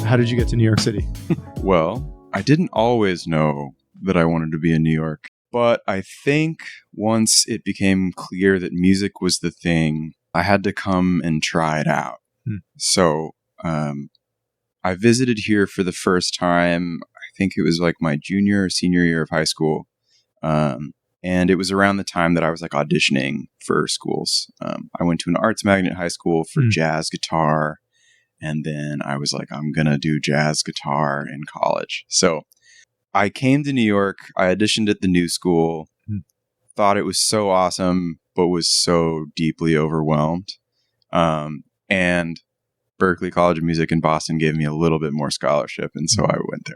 How did you get to New York City? Well, I didn't always know that I wanted to be in New York, but I think once it became clear that music was the thing, I had to come and try it out. So I visited here for the first time. I think it was like my junior or senior year of high school. And it was around the time that I was like auditioning for schools. I went to an arts magnet high school for jazz guitar. And then I was like, I'm going to do jazz guitar in college. So I came to New York. I auditioned at the new school, thought it was so awesome, but was so deeply overwhelmed. And Berklee College of Music in Boston gave me a little bit more scholarship. And so I went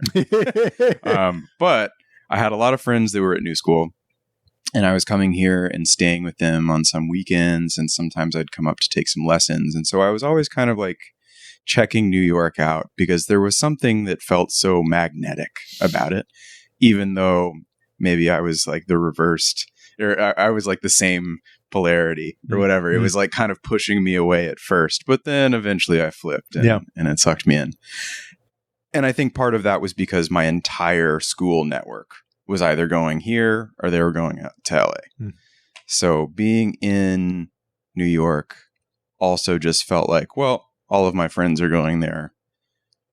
there. But I had a lot of friends that were at new school. And I was coming here and staying with them on some weekends. And sometimes I'd come up to take some lessons. And so I was always kind of like checking New York out because there was something that felt so magnetic about it, even though maybe I was like the reversed, or I was like the same polarity or whatever. It was like kind of pushing me away at first, but then eventually I flipped and it sucked me in. And I think part of that was because my entire school network was either going here or they were going out to LA. So being in New York also just felt like, well, all of my friends are going there.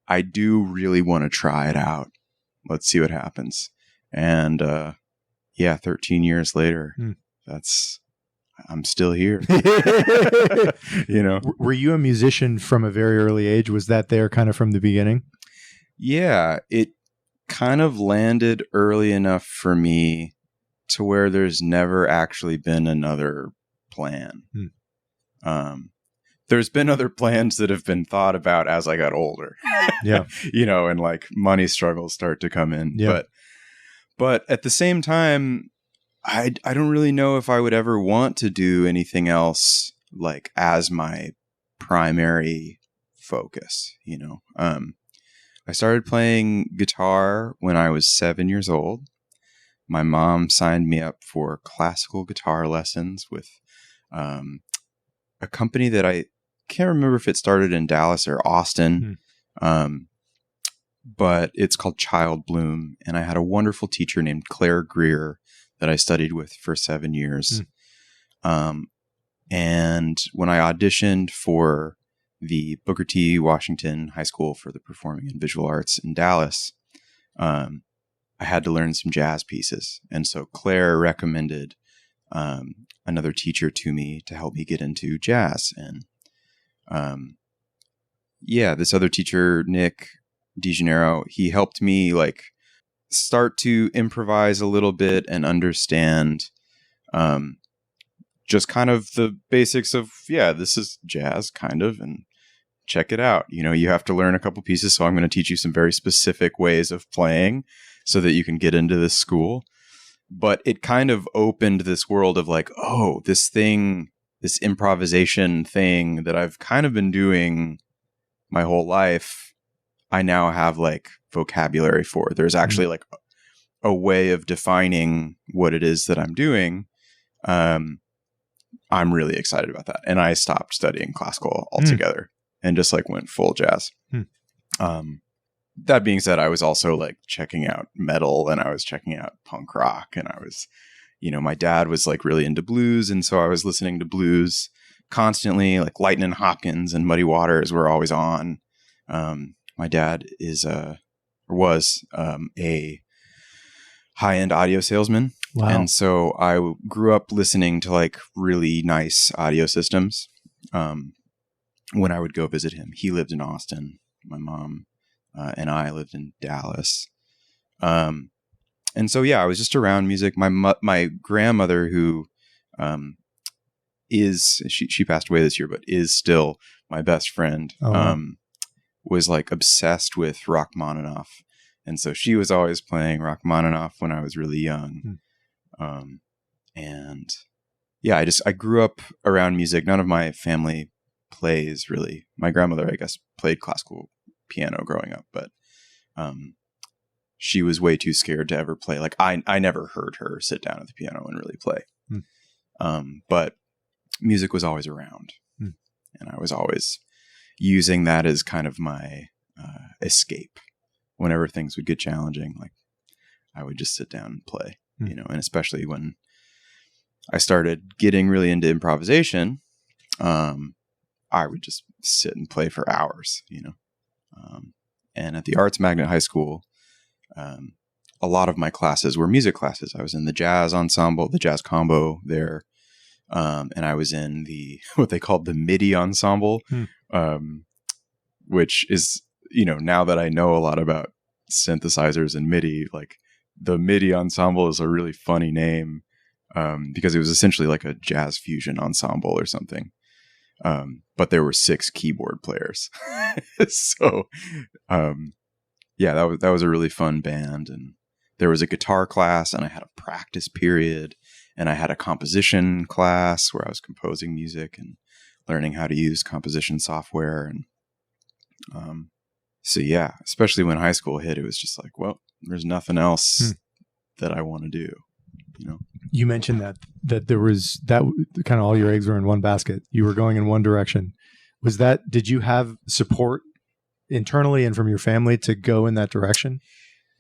I do really want to try it out. Let's see what happens. And 13 years later, I'm still here. You know, were you a musician from a very early age? Was that there kind of from the beginning? Yeah, it kind of landed early enough for me to where there's never actually been another plan. There's been other plans that have been thought about as I got older. You know, and like money struggles start to come in. But at the same time, I don't really know if I would ever want to do anything else like as my primary focus, you know. I started playing guitar when I was 7 years old. My mom signed me up for classical guitar lessons with a company that I can't remember if it started in Dallas or Austin, but it's called Child Bloom. And I had a wonderful teacher named Claire Greer that I studied with for 7 years. And when I auditioned for the Booker T. Washington High School for the Performing and Visual Arts in Dallas, I had to learn some jazz pieces. And so Claire recommended another teacher to me to help me get into jazz. And this other teacher, Nick DeGennaro, he helped me like start to improvise a little bit and understand just kind of the basics of, this is jazz kind of, and check it out. You know, you have to learn a couple pieces. So I'm going to teach you some very specific ways of playing so that you can get into this school. But it kind of opened this world of like, oh, this thing, this improvisation thing that I've kind of been doing my whole life, I now have like vocabulary for. There's actually like a way of defining what it is that I'm doing. I'm really excited about that. And I stopped studying classical altogether and just like went full jazz. That being said, I was also like checking out metal and I was checking out punk rock, and I was, you know, my dad was like really into blues. And so I was listening to blues constantly, like Lightnin' Hopkins and Muddy Waters were always on. My dad was a high-end audio salesman. Wow. And so I grew up listening to like really nice audio systems. When I would go visit him, he lived in Austin. My mom and I lived in Dallas. And so, I was just around music. My grandmother, who she passed away this year, but is still my best friend, was like obsessed with Rachmaninoff. And so she was always playing Rachmaninoff when I was really young. I grew up around music. None of my family plays really. My grandmother, I guess, played classical piano growing up, but she was way too scared to ever play. Like I never heard her sit down at the piano and really play. But music was always around, and I was always using that as kind of my escape whenever things would get challenging. Like I would just sit down and play, and especially when I started getting really into improvisation, I would just sit and play for hours, and at the Arts Magnet High School, a lot of my classes were music classes. I was in the jazz ensemble, the jazz combo there. And I was in what they called the MIDI ensemble, which is, now that I know a lot about synthesizers and MIDI, like the MIDI ensemble is a really funny name, because it was essentially like a jazz fusion ensemble or something. But there were 6 keyboard players. So, that was a really fun band. And there was a guitar class, and I had a practice period, and I had a composition class where I was composing music and learning how to use composition software. And especially when high school hit, it was just like, well, there's nothing else that I want to do. You mentioned that there was that kind of all your eggs were in one basket. You were going in one direction. Did you have support internally and from your family to go in that direction?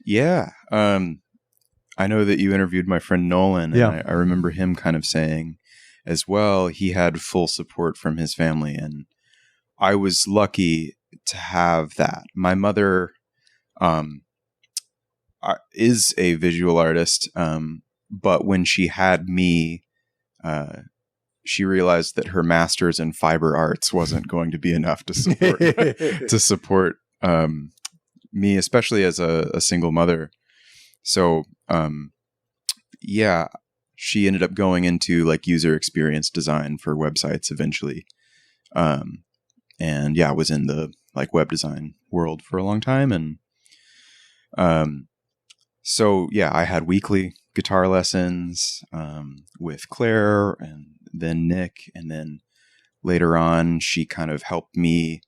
Yeah. I know that you interviewed my friend Nolan, and I remember him kind of saying as well, he had full support from his family, and I was lucky to have that. My mother is a visual artist, but when she had me, she realized that her master's in fiber arts wasn't going to be enough to support me, especially as a single mother. So, she ended up going into like user experience design for websites eventually. Was in the like web design world for a long time. And, I had weekly guitar lessons, with Claire and then Nick. And then later on, she kind of helped me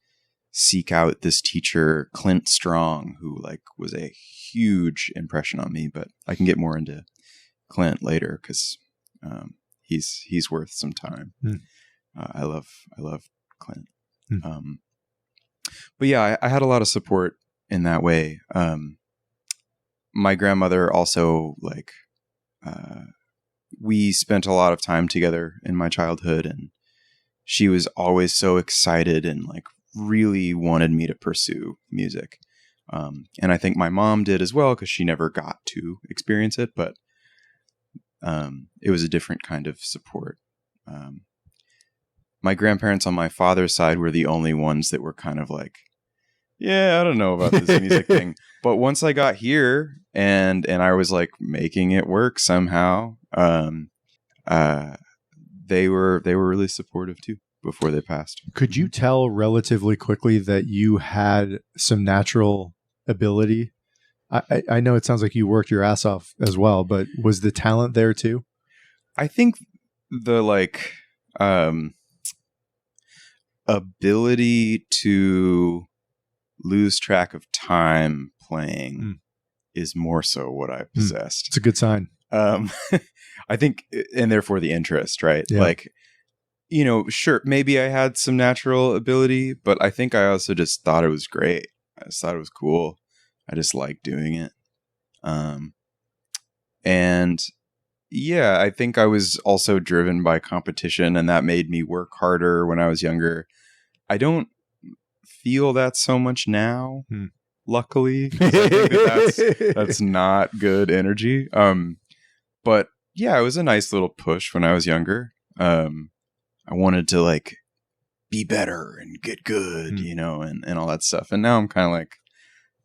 seek out this teacher, Clint Strong, who like was a huge impression on me, but I can get more into Clint later because he's worth some time. I love Clint. I had a lot of support in that way. My grandmother also we spent a lot of time together in my childhood, and she was always so excited and like really wanted me to pursue music. And I think my mom did as well, because she never got to experience it, but it was a different kind of support. My grandparents on my father's side were the only ones that were kind of like, I don't know about this music thing. But once I got here and I was like making it work somehow, they were really supportive too before they passed. Could you tell relatively quickly that you had some natural ability? I know it sounds like you worked your ass off as well, but was the talent there too? I think the ability to lose track of time playing is more so what I possessed. It's a good sign. I think, and therefore the interest, right? Yeah. Sure, maybe I had some natural ability, but I think I also just thought it was great. I just thought it was cool. I just liked doing it. I think I was also driven by competition, and that made me work harder when I was younger. I don't feel that so much now, luckily. 'Cause I think that's not good energy. But it was a nice little push when I was younger. I wanted to like be better and get good, and all that stuff. And now I'm kind of like,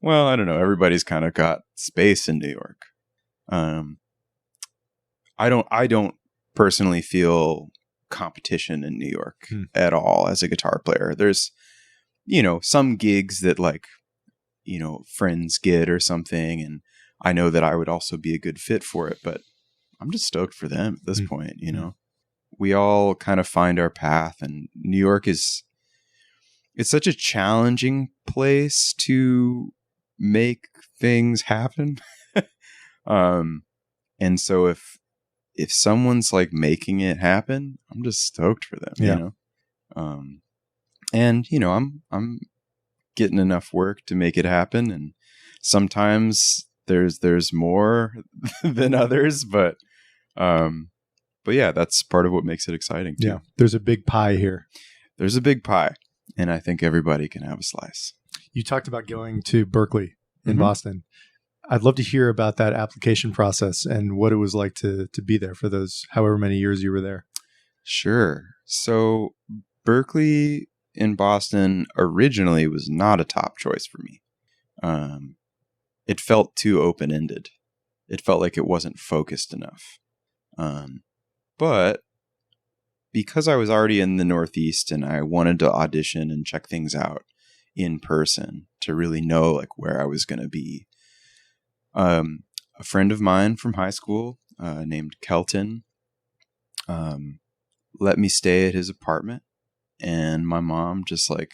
well, I don't know. Everybody's kind of got space in New York. I don't personally feel competition in New York at all as a guitar player. There's, some gigs that like, friends get or something. And I know that I would also be a good fit for it, but I'm just stoked for them at this point, We all kind of find our path, and New York it's such a challenging place to make things happen. And so if someone's like making it happen, I'm just stoked for them, I'm getting enough work to make it happen. And sometimes there's more than others, but yeah, that's part of what makes it exciting too. Yeah, there's a big pie here. There's a big pie, and I think everybody can have a slice. You talked about going to Berklee in Boston. I'd love to hear about that application process and what it was like to be there for those however many years you were there. Sure. So Berklee in Boston originally was not a top choice for me. It felt too open-ended. It felt like it wasn't focused enough. But because I was already in the Northeast and I wanted to audition and check things out in person to really know like where I was going to be, a friend of mine from high school named Kelton let me stay at his apartment, and my mom just like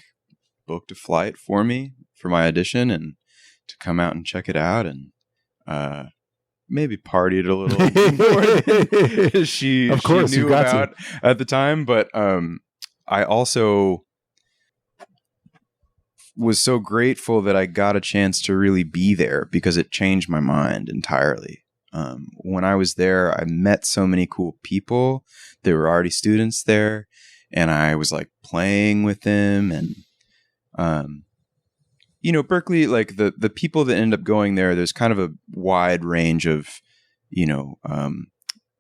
booked a flight for me for my audition and to come out and check it out, and maybe partied a little more than she knew about at the time. But I also was so grateful that I got a chance to really be there because it changed my mind entirely. When I was there, I met so many cool people. There were already students there, and I was like playing with them. And, Berklee, like the people that end up going there, there's kind of a wide range of,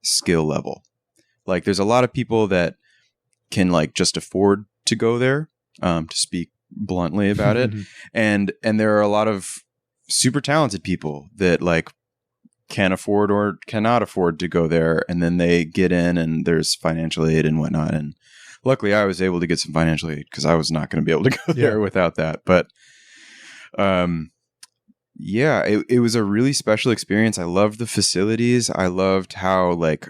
skill level. Like there's a lot of people that can like just afford to go there, to speak bluntly about it. And there are a lot of super talented people that like can afford or cannot afford to go there, and then they get in and there's financial aid and whatnot. And luckily I was able to get some financial aid because I was not going to be able to go there without that. But it was a really special experience. I loved the facilities. I loved how like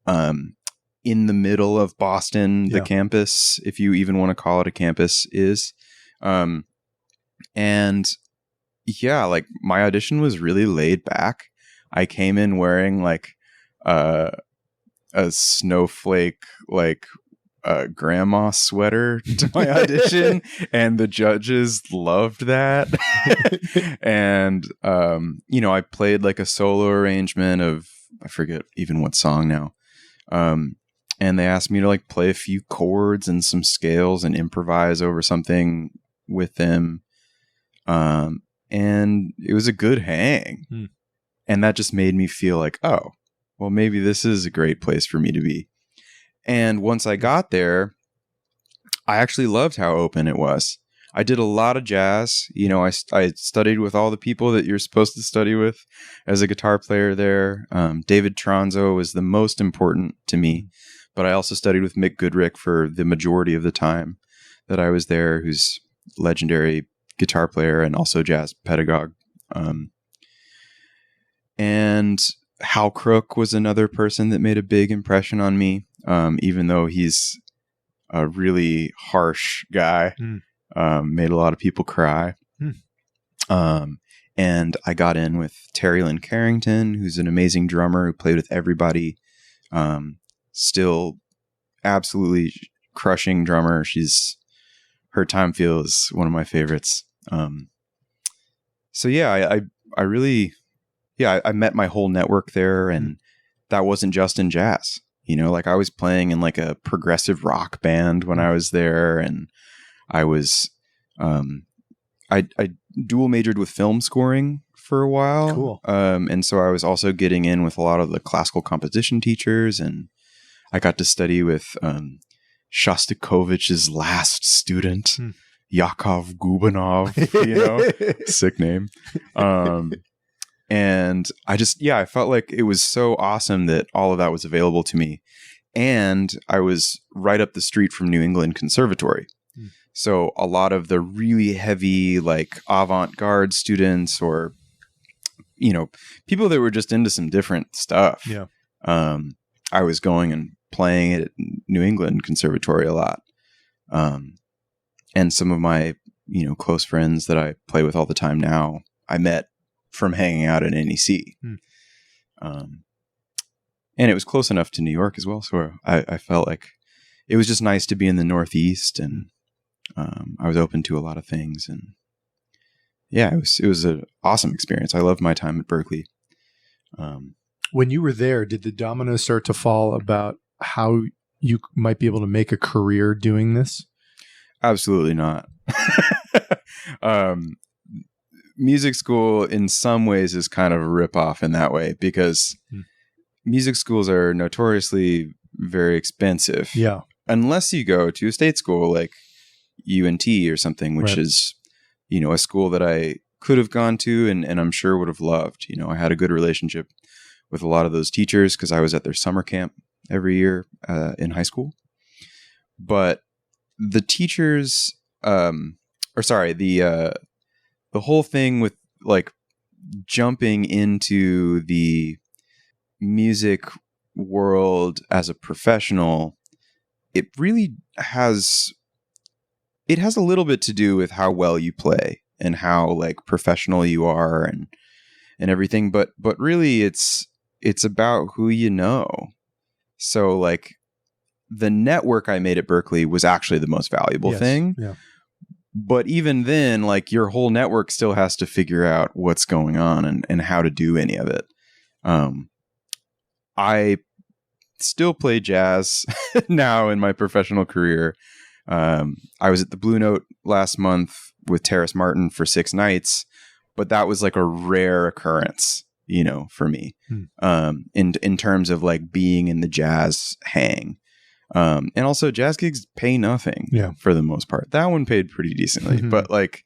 in the middle of Boston the campus, if you even want to call it a campus, is. And yeah, like my audition was really laid back. I came in wearing like a snowflake, like grandma sweater to my audition, and the judges loved that. And, I played like a solo arrangement of, I forget even what song now. And they asked me to like play a few chords and some scales and improvise over something with them. And it was a good hang. And that just made me feel like, oh, well, maybe this is a great place for me to be. And once I got there, I actually loved how open it was. I did a lot of jazz. I studied with all the people that you're supposed to study with as a guitar player there. David Tronzo was the most important to me. But I also studied with Mick Goodrick for the majority of the time that I was there, who's legendary guitar player and also jazz pedagogue. And Hal Crook was another person that made a big impression on me, even though he's a really harsh guy, made a lot of people cry. And I got in with Terry Lynn Carrington, who's an amazing drummer who played with everybody. Still absolutely crushing drummer. Her time feels one of my favorites. So yeah, I really... Yeah, I met my whole network there, and that wasn't just in jazz. Like I was playing in like a progressive rock band when I was there, and I was, I dual majored with film scoring for a while. Cool. And so I was also getting in with a lot of the classical composition teachers, and I got to study with Shostakovich's last student, Yakov Gubanov. Sick name. And I felt like it was so awesome that all of that was available to me. And I was right up the street from New England Conservatory. So a lot of the really heavy, like avant-garde students or, people that were just into some different stuff. Yeah. I was going and playing at New England Conservatory a lot. And some of my, close friends that I play with all the time now, I met from hanging out at NEC. And it was close enough to New York as well. So I felt like it was just nice to be in the Northeast, and I was open to a lot of things. And yeah, it was an awesome experience. I loved my time at Berklee. When you were there, did the dominoes start to fall about how you might be able to make a career doing this? Absolutely not. Music school in some ways is kind of a ripoff in that way, because music schools are notoriously very expensive. Yeah. Unless you go to a state school like UNT or something, which Right. is, a school that I could have gone to and I'm sure would have loved. I had a good relationship with a lot of those teachers because I was at their summer camp every year in high school. But the teachers, the whole thing with like jumping into the music world as a professional, it really has a little bit to do with how well you play and how like professional you are and everything. But really it's about who you know. So like the network I made at Berklee was actually the most valuable thing. Yeah. But even then, like your whole network still has to figure out what's going on and how to do any of it. I still play jazz now in my professional career. I was at the Blue Note last month with Terrace Martin for 6 nights, but that was like a rare occurrence, for me, in terms of like being in the jazz hang. And also jazz gigs pay nothing for the most part. That one paid pretty decently, but like,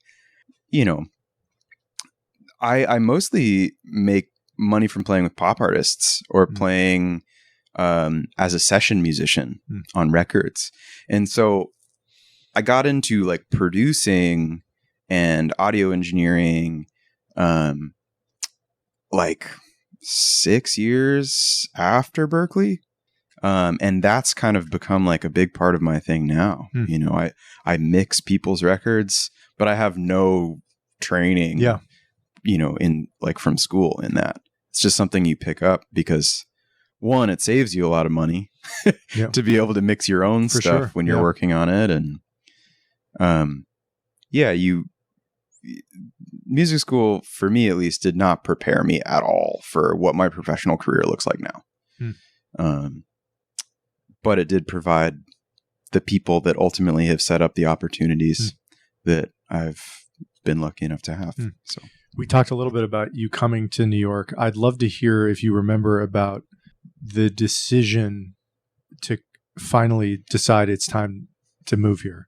I mostly make money from playing with pop artists or playing as a session musician on records. And so I got into like producing and audio engineering like 6 years after Berklee. And that's kind of become like a big part of my thing now. I mix people's records, but I have no training, in like from school in that. It's just something you pick up because one, it saves you a lot of money to be able to mix your own stuff when you're working on it. And, music school for me, at least, did not prepare me at all for what my professional career looks like now. But it did provide the people that ultimately have set up the opportunities that I've been lucky enough to have. So we talked a little bit about you coming to New York. I'd love to hear if you remember about the decision to finally decide it's time to move here.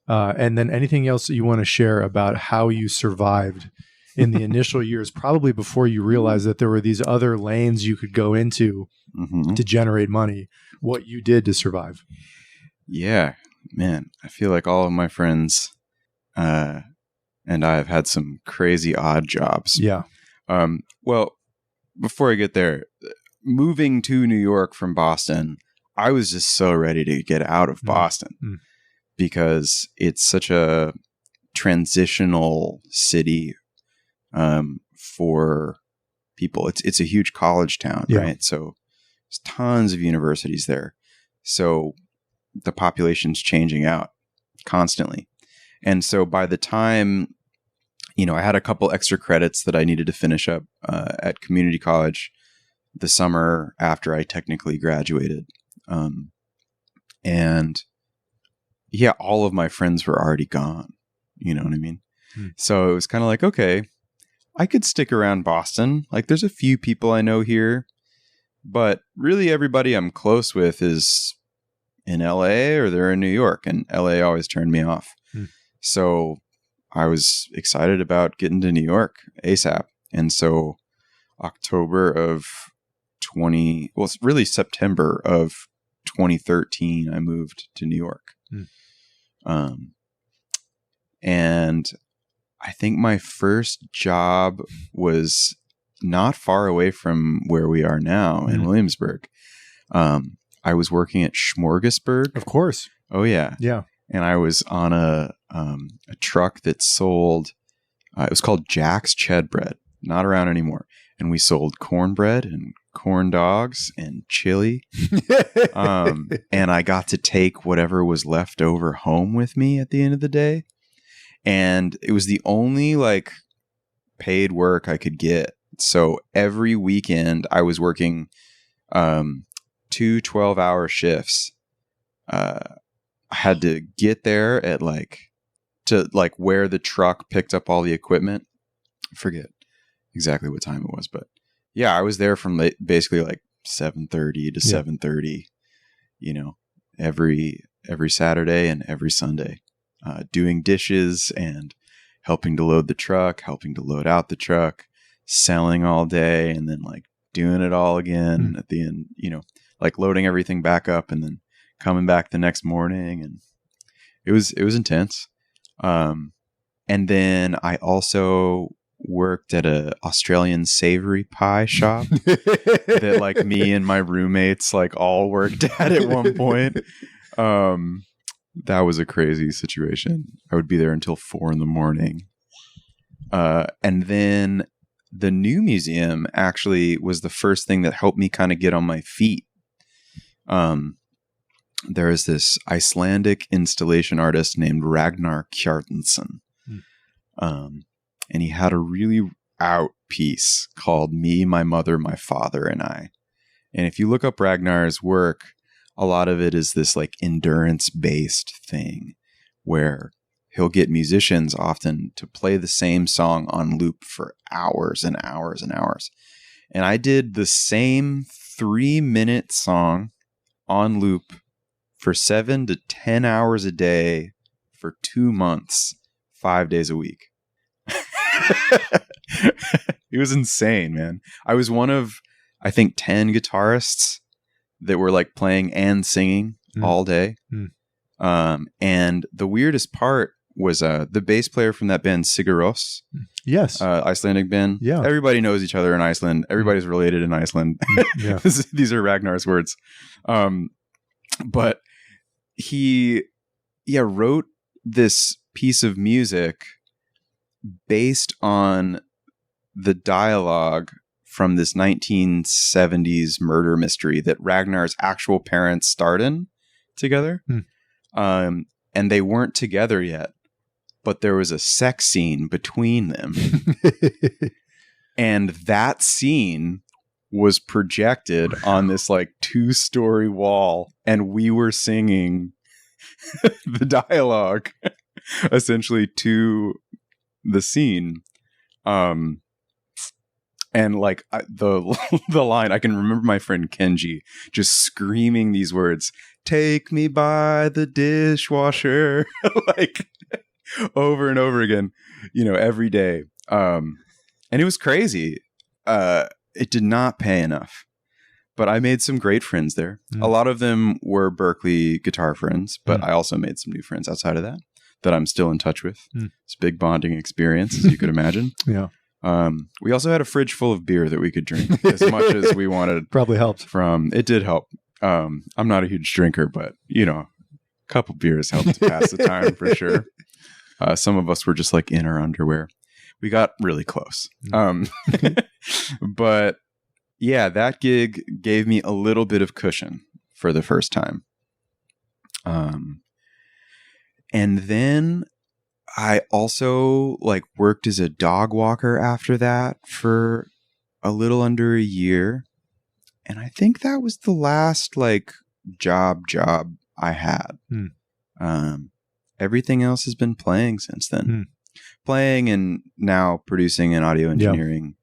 And then anything else that you want to share about how you survived in the initial years, probably before you realized that there were these other lanes you could go into to generate money, what you did to survive. Yeah, man, I feel like all of my friends and I have had some crazy odd jobs. Yeah. Well, before I get there, moving to New York from Boston, I was just so ready to get out of Boston because it's such a transitional city for people. It's a huge college town, right? So there's tons of universities there. So the population's changing out constantly. And so by the time, I had a couple extra credits that I needed to finish up at community college the summer after I technically graduated. And all of my friends were already gone. You know what I mean? So it was kind of like, okay, I could stick around Boston. Like there's a few people I know here, but really everybody I'm close with is in LA or they're in New York, and LA always turned me off. So I was excited about getting to New York ASAP. And so September of 2013, I moved to New York. And I think my first job was not far away from where we are now in Williamsburg. I was working at Smorgasburg. Of course. Oh yeah. Yeah. And I was on a truck that sold, it was called Jack's Ched Bread, not around anymore. And we sold cornbread and corn dogs and chili. And I got to take whatever was left over home with me at the end of the day. And it was the only like paid work I could get. So every weekend I was working 2 12-hour shifts. I had to get there at where the truck picked up all the equipment. I forget exactly what time it was, but yeah, I was there from basically like 7:30 to 7:30, every Saturday and every Sunday, doing dishes and helping to load the truck, helping to load out the truck, selling all day, and then like doing it all again at the end, like loading everything back up and then coming back the next morning. And it was intense. And then I also worked at a Australian savory pie shop that like me and my roommates like all worked at one point. That was a crazy situation. I would be there until 4 a.m. And then the new museum actually was the first thing that helped me kind of get on my feet. There is this Icelandic installation artist named Ragnar Kjartansson. And he had a really out piece called Me, My Mother, My Father, and I. And if you look up Ragnar's work, a lot of it is this like endurance-based thing where he'll get musicians often to play the same song on loop for hours and hours and hours. And I did the same 3-minute song on loop for 7 to 10 hours a day for 2 months, 5 days a week. It was insane, man. I was one of, I think, 10 guitarists that were like playing and singing all day. And the weirdest part was the bass player from that band, Sigur Rós. Yes. Icelandic band. Yeah. Everybody knows each other in Iceland. Everybody's related in Iceland. Yeah. These are Ragnar's words. But he wrote this piece of music based on the dialogue from this 1970s murder mystery that Ragnar's actual parents starred in together. And they weren't together yet, but there was a sex scene between them. And that scene was projected on this like 2-story wall, and we were singing the dialogue essentially to the scene. And like the line, I can remember my friend Kenji just screaming these words, "Take me by the dishwasher," like over and over again, every day. And it was crazy. It did not pay enough, but I made some great friends there. A lot of them were Berklee guitar friends, but I also made some new friends outside of that I'm still in touch with. It's a big bonding experience, as you could imagine. Yeah. We also had a fridge full of beer that we could drink as much as we wanted. Probably helped. It did help. I'm not a huge drinker, but a couple beers helped to pass the time for sure. Some of us were just like in our underwear. We got really close. But yeah, that gig gave me a little bit of cushion for the first time. And then I also like worked as a dog walker after that for a little under a year. And I think that was the last like job I had. Everything else has been playing since then. Playing and now producing and audio engineering.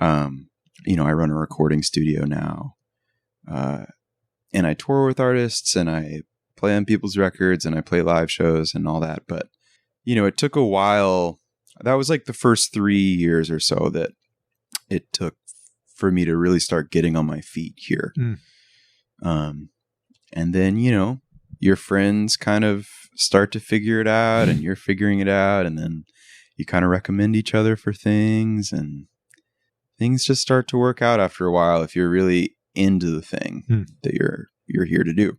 I run a recording studio now. And I tour with artists and I play on people's records and I play live shows and all that. But, it took a while. That was like the first 3 years or so that it took for me to really start getting on my feet here. And then, your friends kind of start to figure it out and you're figuring it out. And then you kind of recommend each other for things and things just start to work out after a while if you're really into the thing that you're here to do.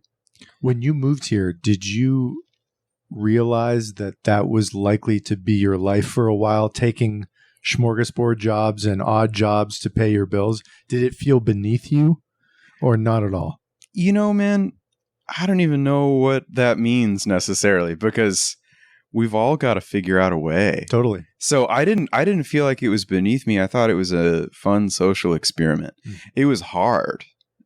When you moved here, did you realize that was likely to be your life for a while, taking smorgasbord jobs and odd jobs to pay your bills? Did it feel beneath you or not at all? Man, I don't even know what that means necessarily, because we've all got to figure out a way. Totally. So I didn't feel like it was beneath me. I thought it was a fun social experiment. It was hard.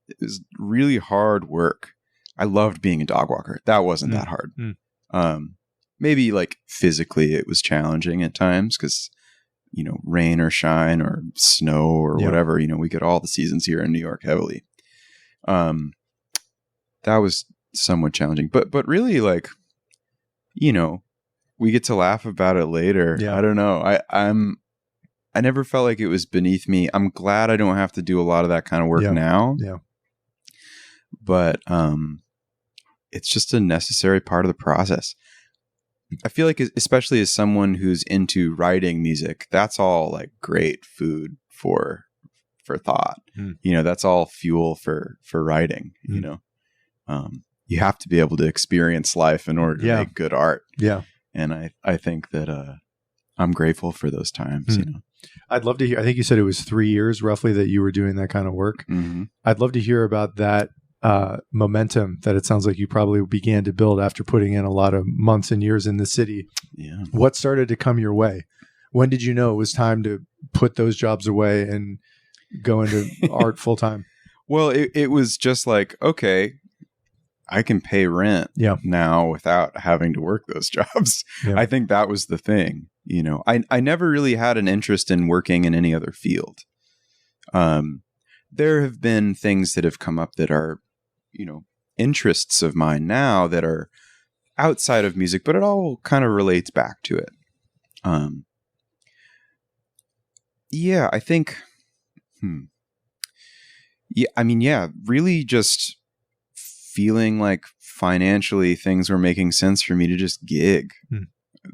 It was really hard work. I loved being a dog walker. That wasn't that hard. Maybe like physically it was challenging at times because, you know, rain or shine or snow or whatever, you know, we get all the seasons here in New York heavily. That was somewhat challenging, but really, like, you know, we get to laugh about it later. I don't know. I never felt like it was beneath me. I'm glad I don't have to do a lot of that kind of work now. But it's just a necessary part of the process. I feel like, especially as someone who's into writing music, that's all like great food for thought. You know, that's all fuel for writing. You know, you have to be able to experience life in order to make good art. And I think that I'm grateful for those times. You know, I'd love to hear. I think you said it was 3 years roughly that you were doing that kind of work. I'd love to hear about that momentum that it sounds like you probably began to build after putting in a lot of months and years in the city. What started to come your way? When did you know it was time to put those jobs away and go into art full time? Well, it was just like, okay, I can pay rent now without having to work those jobs. I think that was the thing. You know, I never really had an interest in working in any other field. There have been things that have come up that are, you know, interests of mine now that are outside of music, but it all kind of relates back to it. I think, really just feeling like financially things were making sense for me to just gig.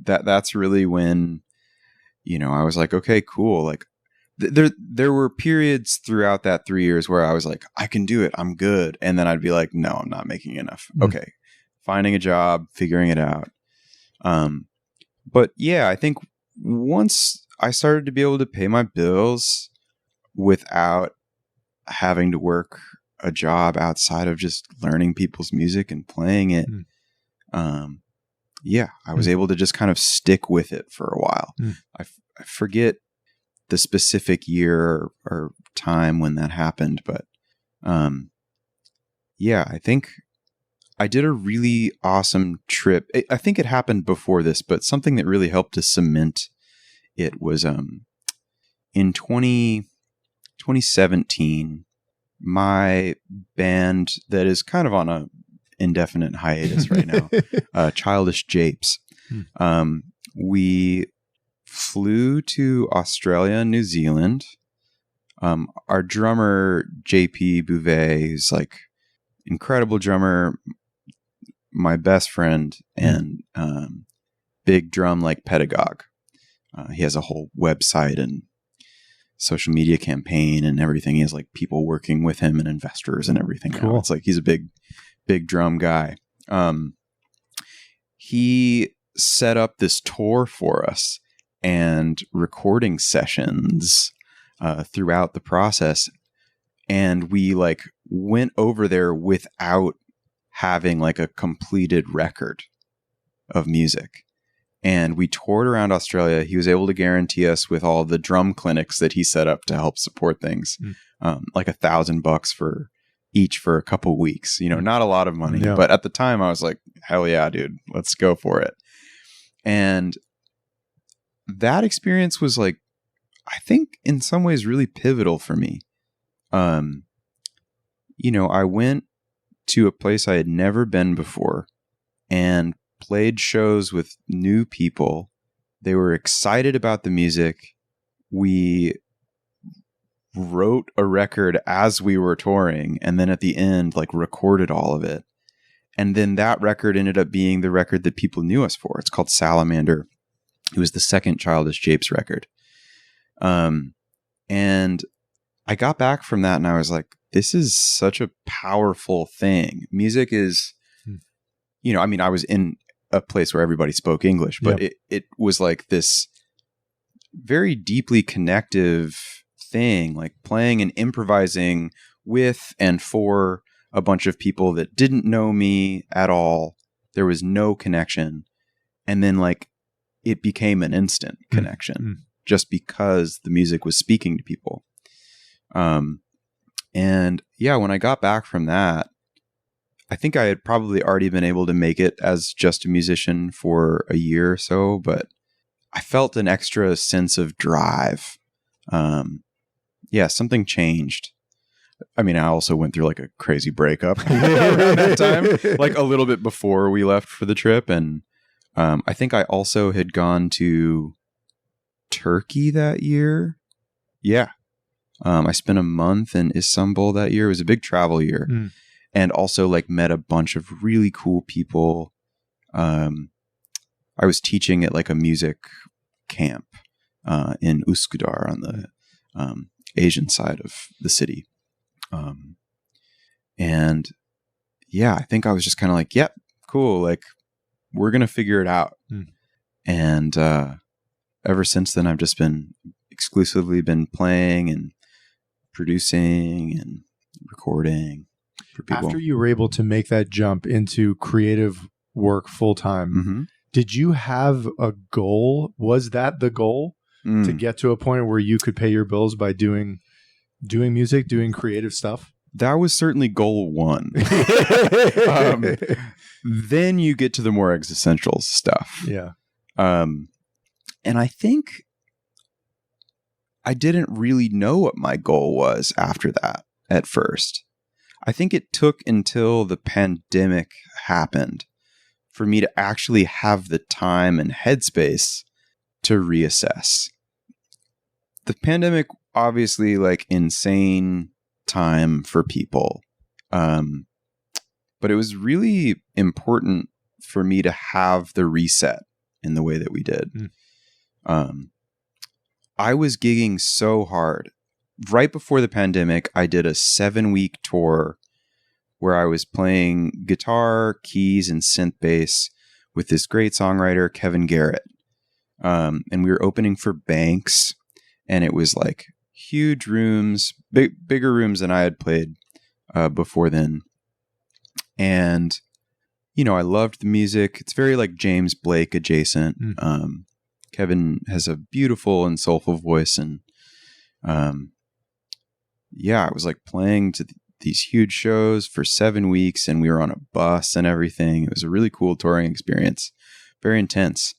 That's really when, you know, I was like, okay, cool. Like there were periods throughout that 3 years where I was like, I can do it. I'm good. And then I'd be like, no, I'm not making enough. Okay. Finding a job, figuring it out. But yeah, I think once I started to be able to pay my bills without having to work a job outside of just learning people's music and playing it, I was able to just kind of stick with it for a while. I forget the specific year or time when that happened, but I think I did a really awesome trip. I think it happened before this, but something that really helped to cement it was in 2017, my band that is kind of on a indefinite hiatus right now, Childish Japes. We flew to Australia and New Zealand. Our drummer, JP Bouvet, who's like incredible drummer, my best friend, and big drum like pedagogue. He has a whole website and social media campaign and everything. He has like people working with him and investors and everything. Cool. Now. It's like he's a big drum guy. He set up this tour for us and recording sessions throughout the process. And we like went over there without having like a completed record of music. And we toured around Australia. He was able to guarantee us with all the drum clinics that he set up to help support things, like $1,000 for each for a couple weeks. You know, not a lot of money, but at the time I was like, hell yeah, dude, let's go for it. And that experience was like, I think in some ways really pivotal for me. You know, I went to a place I had never been before and played shows with new people. They were excited about the music. We wrote a record as we were touring, and then at the end, like, recorded all of it. And then that record ended up being the record that people knew us for. It's called Salamander. It was the second Childish Japes record. And I got back from that and I was like, this is such a powerful thing. Music is, you know, I mean, I was in a place where everybody spoke English, but it was like this very deeply connective thing, like playing and improvising with and for a bunch of people that didn't know me at all. There was no connection. And then like it became an instant connection just because the music was speaking to people. And yeah, when I got back from that, I think I had probably already been able to make it as just a musician for a year or so, but I felt an extra sense of drive. Yeah, something changed. I mean, I also went through like a crazy breakup around that time, like a little bit before we left for the trip. And I think I also had gone to Turkey that year. Yeah. I spent a month in Istanbul that year. It was a big travel year. And also like met a bunch of really cool people. I was teaching at like a music camp in Üsküdar on the Asian side of the city. And yeah, I think I was just kind of like, yep, cool. Like we're going to figure it out. And ever since then, I've just been exclusively been playing and producing and recording for people. After you were able to make that jump into creative work full time, did you have a goal? Was that the goal to get to a point where you could pay your bills by doing music, doing creative stuff? That was certainly goal one. Then you get to the more existential stuff. Yeah. And I think I didn't really know what my goal was after that at first. I think it took until the pandemic happened for me to actually have the time and headspace to reassess. The pandemic, obviously, like insane time for people. But it was really important for me to have the reset in the way that we did. I was gigging so hard. Right before the pandemic, I did a 7-week tour where I was playing guitar, keys, and synth bass with this great songwriter, Kevin Garrett. And we were opening for Banks, and it was like huge rooms, bigger rooms than I had played before then. And, you know, I loved the music. It's very like James Blake adjacent. Kevin has a beautiful and soulful voice. And yeah, I was like playing to these huge shows for 7 weeks, and we were on a bus and everything. It was a really cool touring experience, very intense.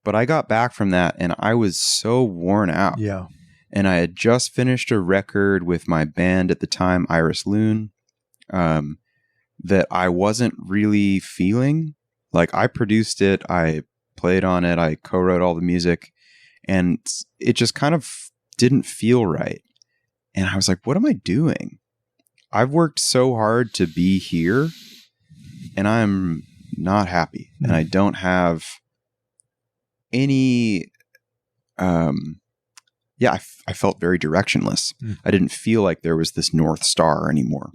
But I got back from that and I was so worn out. Yeah. And I had just finished a record with my band at the time, Iris Loon, that I wasn't really feeling. Like I produced it, I played on it, I co-wrote all the music, and it just kind of didn't feel right. And I was like, what am I doing? I've worked so hard to be here and I'm not happy. And I don't have any, I felt very directionless. I didn't feel like there was this North Star anymore.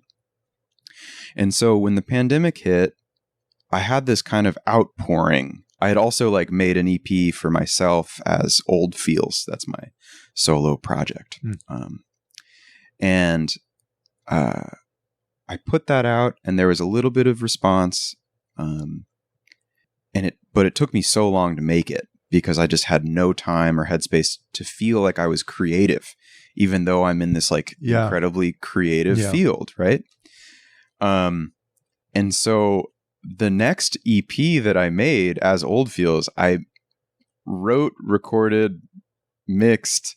And so when the pandemic hit, I had this kind of outpouring. I had also like made an EP for myself as Old Feels. That's my solo project. And I put that out and there was a little bit of response. But it took me so long to make it because I just had no time or headspace to feel like I was creative, even though I'm in this like incredibly creative field. Right. And so the next EP that I made as Old Feels, I wrote, recorded, mixed,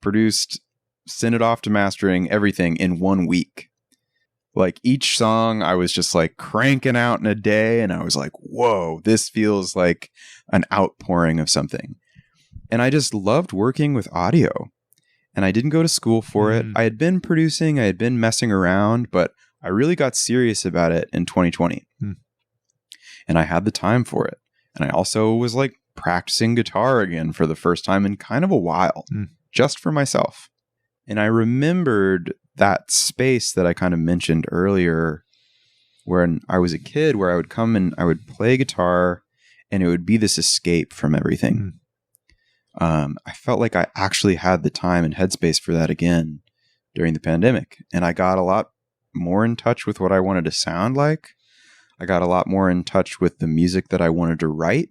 produced, sent it off to mastering, everything in 1 week. Like each song I was just like cranking out in a day, and I was like, whoa, this feels like an outpouring of something. And I just loved working with audio, and I didn't go to school for it. I had been producing, I had been messing around, but I really got serious about it in 2020. And I had the time for it. And I also was like practicing guitar again for the first time in kind of a while, just for myself. And I remembered that space that I kind of mentioned earlier when I was a kid, where I would come and I would play guitar and it would be this escape from everything. I felt like I actually had the time and headspace for that again during the pandemic. And I got a lot more in touch with what I wanted to sound like. I got a lot more in touch with the music that I wanted to write.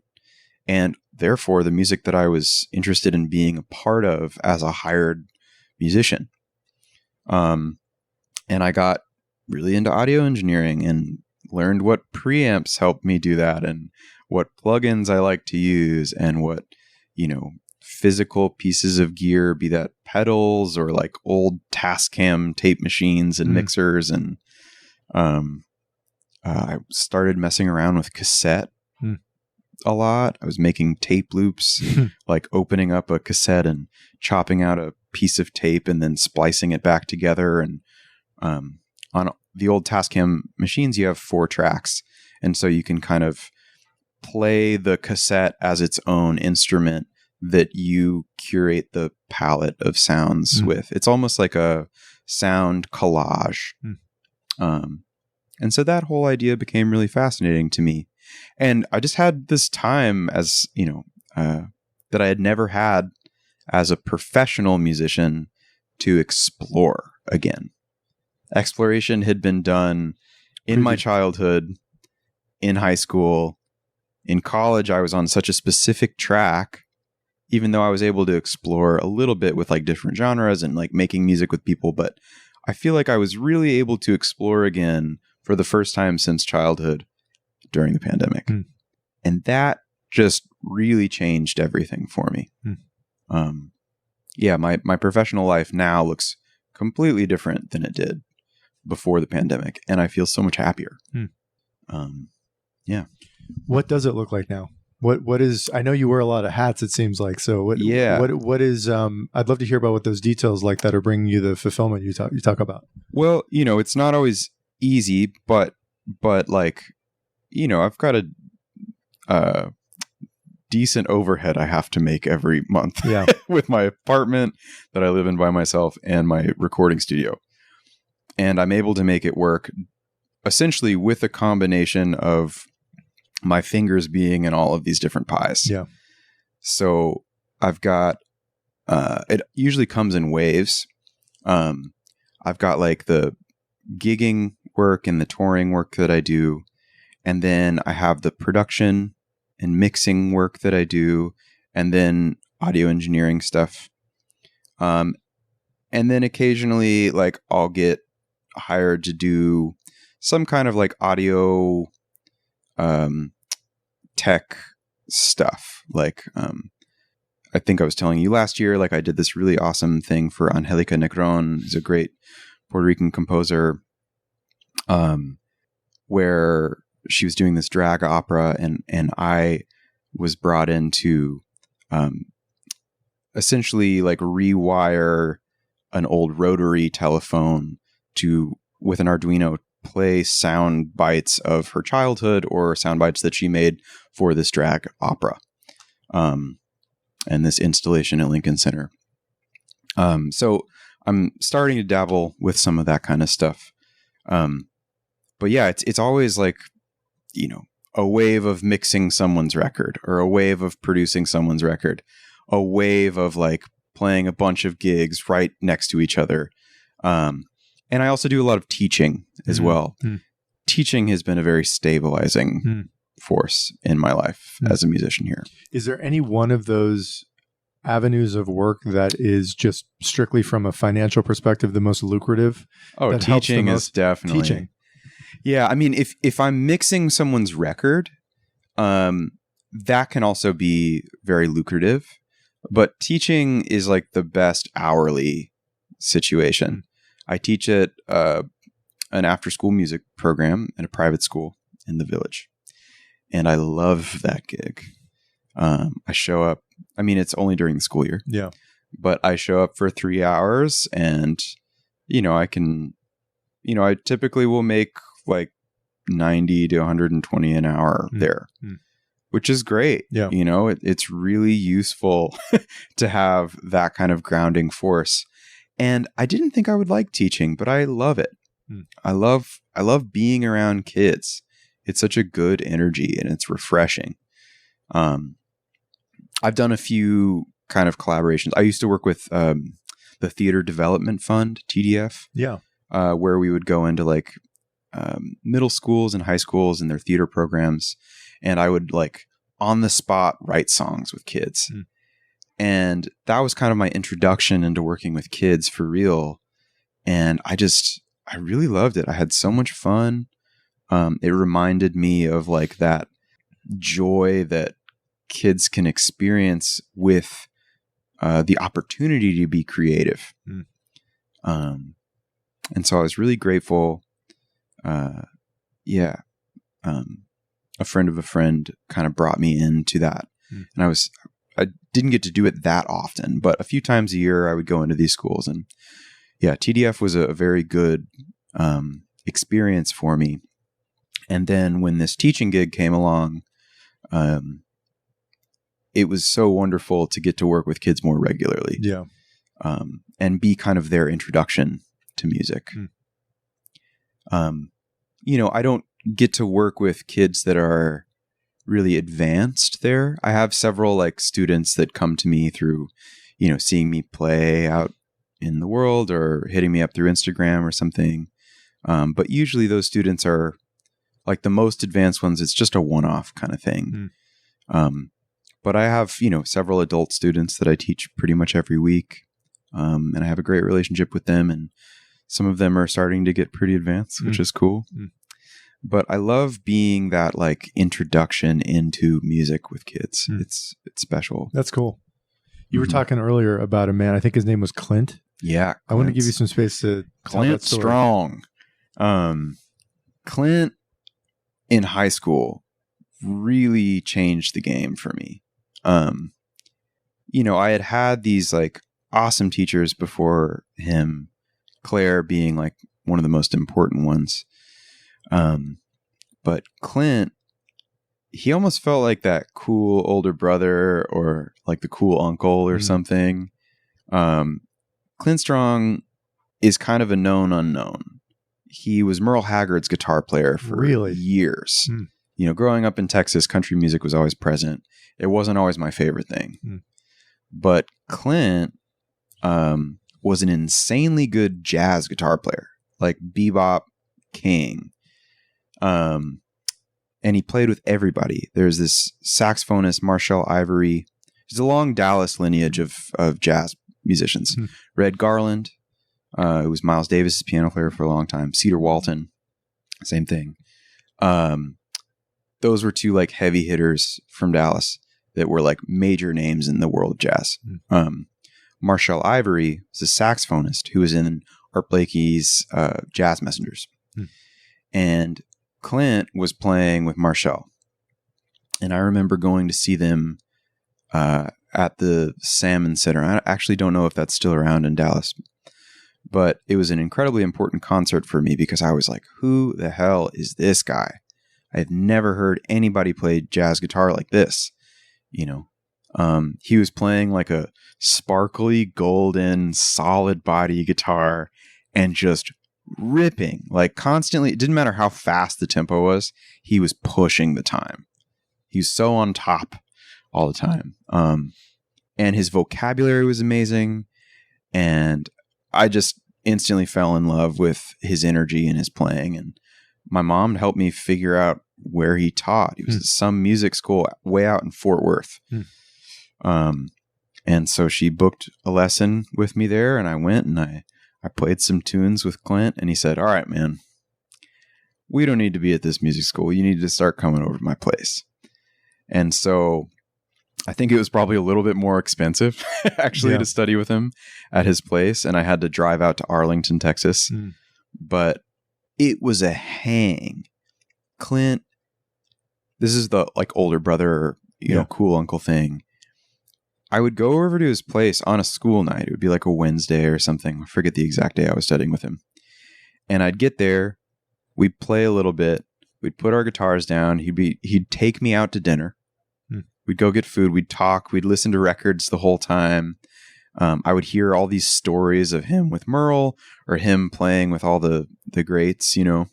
and therefore the music that I was interested in being a part of as a hired musician. And I got really into audio engineering and learned what preamps helped me do that, and what plugins I like to use, and what, physical pieces of gear, be that pedals or like old Tascam tape machines and mixers. And I started messing around with cassette a lot. I was making tape loops, like opening up a cassette and chopping out a piece of tape and then splicing it back together. And on the old Tascam machines, you have 4 tracks. And so you can kind of play the cassette as its own instrument that you curate the palette of sounds with. It's almost like a sound collage. And so that whole idea became really fascinating to me. And I just had this time as, that I had never had as a professional musician to explore again. Exploration had been done in my childhood, in high school. In college, I was on such a specific track, even though I was able to explore a little bit with like different genres and like making music with people. But I feel like I was really able to explore again for the first time since childhood during the pandemic. And that just really changed everything for me. My professional life now looks completely different than it did before the pandemic, and I feel so much happier. What does it look like now? What is, I know you wear a lot of hats, it seems like. So what is, I'd love to hear about what those details like that are bringing you the fulfillment you talk about. Well, it's not always easy, but like, I've got a decent overhead I have to make every month with my apartment that I live in by myself and my recording studio. And I'm able to make it work essentially with a combination of my fingers being in all of these different pies. Yeah. So I've got, it usually comes in waves. I've got like the gigging work and the touring work that I do. And then I have the production and mixing work that I do, and then audio engineering stuff. And then occasionally like I'll get hired to do some kind of like audio tech stuff. Like I think I was telling you last year, like I did this really awesome thing for Angelica Negron, who's a great Puerto Rican composer, where she was doing this drag opera, and I was brought in to essentially like rewire an old rotary telephone to, with an Arduino, play sound bites of her childhood or sound bites that she made for this drag opera and this installation at Lincoln Center. So I'm starting to dabble with some of that kind of stuff. But yeah, it's always like, a wave of mixing someone's record, or a wave of producing someone's record, a wave of like playing a bunch of gigs right next to each other. And I also do a lot of teaching as well. Teaching has been a very stabilizing force in my life as a musician here. Is there any one of those avenues of work that is just strictly from a financial perspective the most lucrative? Oh, teaching is definitely. Teaching. Yeah, I mean, if I'm mixing someone's record, that can also be very lucrative. But teaching is like the best hourly situation. I teach at an after-school music program at a private school in the village, and I love that gig. I show up. I mean, it's only during the school year. Yeah, but I show up for 3 hours, and I can, I typically will make like 90 to 120 an hour there, which is great. Yeah. It's really useful to have that kind of grounding force. And I didn't think I would like teaching, but I love it. I love being around kids. It's such a good energy and it's refreshing. I've done a few kind of collaborations. I used to work with the Theater Development Fund, TDF. Yeah. Where we would go into like middle schools and high schools and their theater programs. And I would like on the spot write songs with kids. And that was kind of my introduction into working with kids for real. And I really loved it. I had so much fun. It reminded me of like that joy that kids can experience with the opportunity to be creative. And so I was really grateful. A friend of a friend kind of brought me into that. And I didn't get to do it that often, but a few times a year I would go into these schools. And TDF was a very good experience for me. And then when this teaching gig came along, it was so wonderful to get to work with kids more regularly. And be kind of their introduction to music. I don't get to work with kids that are really advanced there. I have several like students that come to me through, seeing me play out in the world or hitting me up through Instagram or something. But usually those students are like the most advanced ones. It's just a one-off kind of thing. But I have, several adult students that I teach pretty much every week. And I have a great relationship with them, and some of them are starting to get pretty advanced, which is cool. But I love being that like introduction into music with kids. It's special. That's cool. You were talking earlier about a man, I think his name was Clint. Yeah. I want to give you some space to tell Clint that story. Strong. Clint in high school really changed the game for me. I had these like awesome teachers before him, Claire being like one of the most important ones. But Clint, he almost felt like that cool older brother or like the cool uncle or something. Clint Strong is kind of a known unknown. He was Merle Haggard's guitar player for years. Growing up in Texas, country music was always present. It wasn't always my favorite thing. But Clint was an insanely good jazz guitar player, like bebop king. And he played with everybody. There's this saxophonist, Marshall Ivory. There's a long Dallas lineage of jazz musicians. Red Garland, who was Miles Davis's piano player for a long time. Cedar Walton, same thing. Those were two like heavy hitters from Dallas that were like major names in the world of jazz. Marshall Ivory was a saxophonist who was in Art Blakey's Jazz Messengers. And Clint was playing with Marshall. And I remember going to see them at the Salmon Center. I actually don't know if that's still around in Dallas. But it was an incredibly important concert for me because I was like, who the hell is this guy? I had never heard anybody play jazz guitar like this. He was playing like a sparkly, golden, solid body guitar and just ripping, like constantly. It didn't matter how fast the tempo was. He was pushing the time. He was so on top all the time. And his vocabulary was amazing. And I just instantly fell in love with his energy and his playing. And my mom helped me figure out where he taught. He was at some music school way out in Fort Worth. And so she booked a lesson with me there, and I went and I played some tunes with Clint, and he said, all right, man, we don't need to be at this music school. You need to start coming over to my place. And so I think it was probably a little bit more expensive actually to study with him at his place. And I had to drive out to Arlington, Texas, but it was a hang. Clint, this is the like older brother, you know, cool uncle thing. I would go over to his place on a school night. It would be like a Wednesday or something. I forget the exact day I was studying with him. And I'd get there. We'd play a little bit. We'd put our guitars down. He'd take me out to dinner. We'd go get food. We'd talk. We'd listen to records the whole time. I would hear all these stories of him with Merle or him playing with all the greats, you know,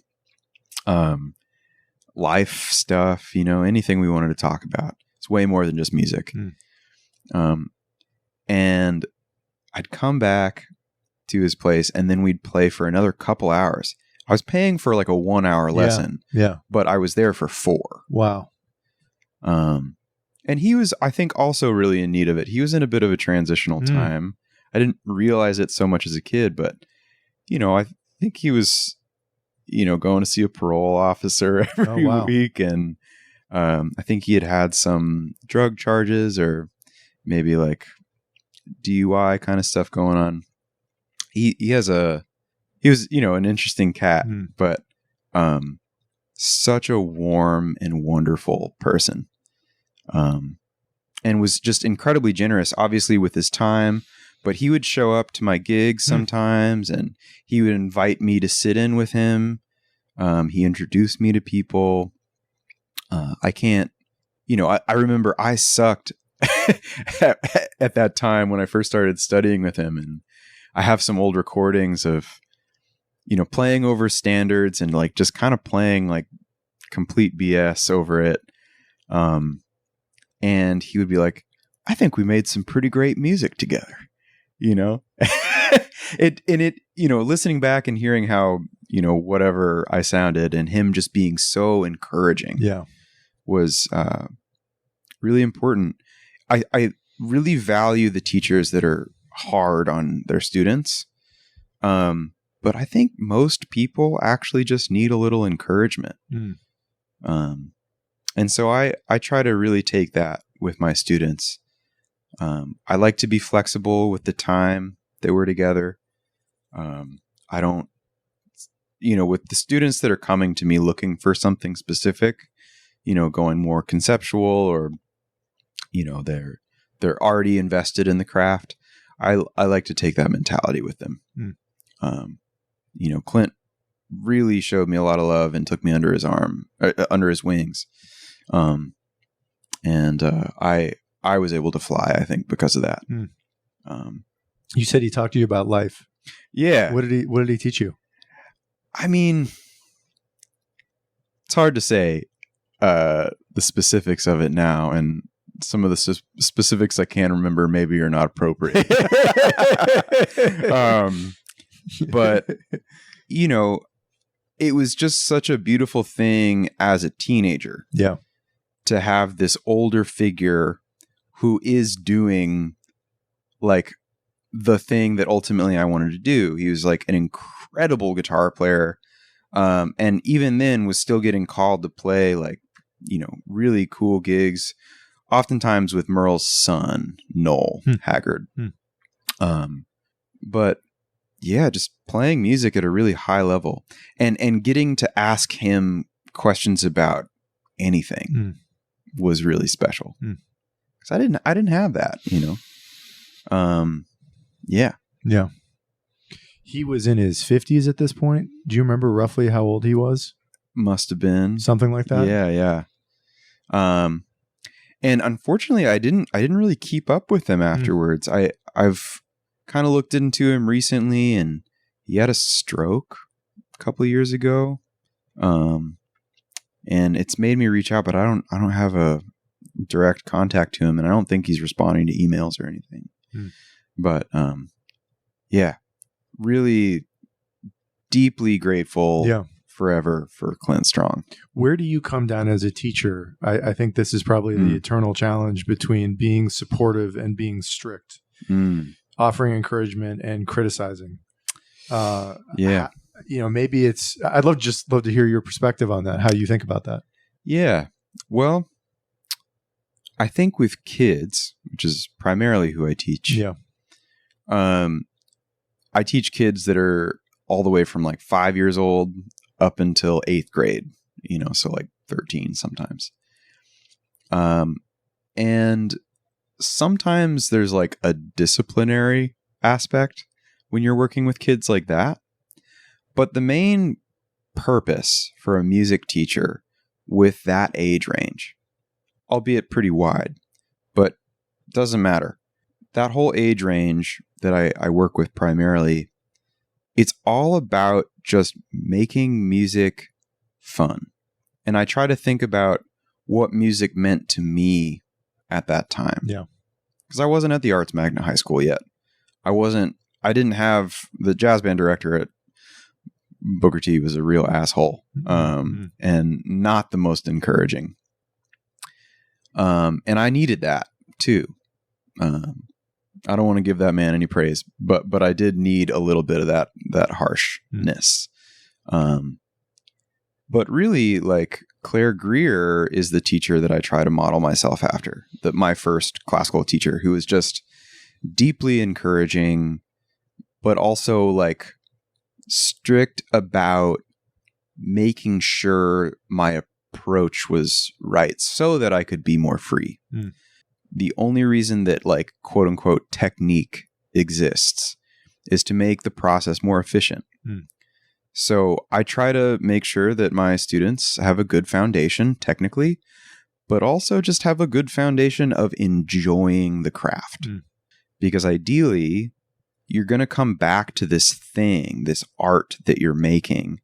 life stuff, you know, anything we wanted to talk about. It's way more than just music. And I'd come back to his place and then we'd play for another couple hours. I was paying for like a 1 hour lesson, but I was there for 4. Wow. And he was, I think, also really in need of it. He was in a bit of a transitional time. I didn't realize it so much as a kid, but, I think he was, going to see a parole officer every week. And I think he had some drug charges or maybe like DUI kind of stuff going on. He was, an interesting cat, but such a warm and wonderful person. And was just incredibly generous, obviously, with his time. But he would show up to my gigs sometimes, and he would invite me to sit in with him. He introduced me to people. I remember I sucked at that time when I first started studying with him. And I have some old recordings of, playing over standards and like just kind of playing like complete BS over it. And he would be like, I think we made some pretty great music together, listening back and hearing how, whatever I sounded and him just being so encouraging was really important. I really value the teachers that are hard on their students. But I think most people actually just need a little encouragement. And so I try to really take that with my students. I like to be flexible with the time that we're together. I don't, with the students that are coming to me looking for something specific, going more conceptual or, they're already invested in the craft. I like to take that mentality with them. Clint really showed me a lot of love and took me under his wings. I was able to fly, I think, because of that. You said he talked to you about life. Yeah. What did he teach you? I mean, it's hard to say the specifics of it now, and some of the specifics I can remember maybe are not appropriate. But it was just such a beautiful thing as a teenager. Yeah. To have this older figure who is doing like the thing that ultimately I wanted to do. He was like an incredible guitar player. And even then was still getting called to play like, really cool gigs, oftentimes with Merle's son, Noel Haggard. But yeah, just playing music at a really high level and getting to ask him questions about anything was really special. Because I didn't have that, Yeah. He was in his 50s at this point. Do you remember roughly how old he was? Must have been something like that. Yeah. And unfortunately, I didn't really keep up with him afterwards. I've kind of looked into him recently, and he had a stroke a couple of years ago. And it's made me reach out, but I don't have a direct contact to him, and I don't think he's responding to emails or anything. But yeah, really deeply grateful forever for Clint Strong. Where do you come down as a teacher? I think this is probably the eternal challenge between being supportive and being strict, offering encouragement and criticizing. Maybe I'd love to hear your perspective on that, how you think about that. Yeah. Well, I think with kids, which is primarily who I teach. I teach kids that are all the way from like 5 years old up until 8th grade, so like 13 sometimes. And sometimes there's like a disciplinary aspect when you're working with kids like that. But the main purpose for a music teacher with that age range, albeit pretty wide, but doesn't matter. That whole age range that I work with primarily, it's all about just making music fun. And I try to think about what music meant to me at that time. Yeah. Because I wasn't at the Arts Magna High School yet. I didn't have the jazz band director at Booker T was a real asshole and not the most encouraging. And I needed that too. I don't want to give that man any praise, but I did need a little bit of that harshness. But really, like, Claire Greer is the teacher that I try to model myself after. My first classical teacher, who was just deeply encouraging, but also like strict about making sure my approach was right so that I could be more free. The only reason that, like, quote unquote technique exists is to make the process more efficient. So I try to make sure that my students have a good foundation technically, but also just have a good foundation of enjoying the craft. Because ideally, you're going to come back to this thing, this art that you're making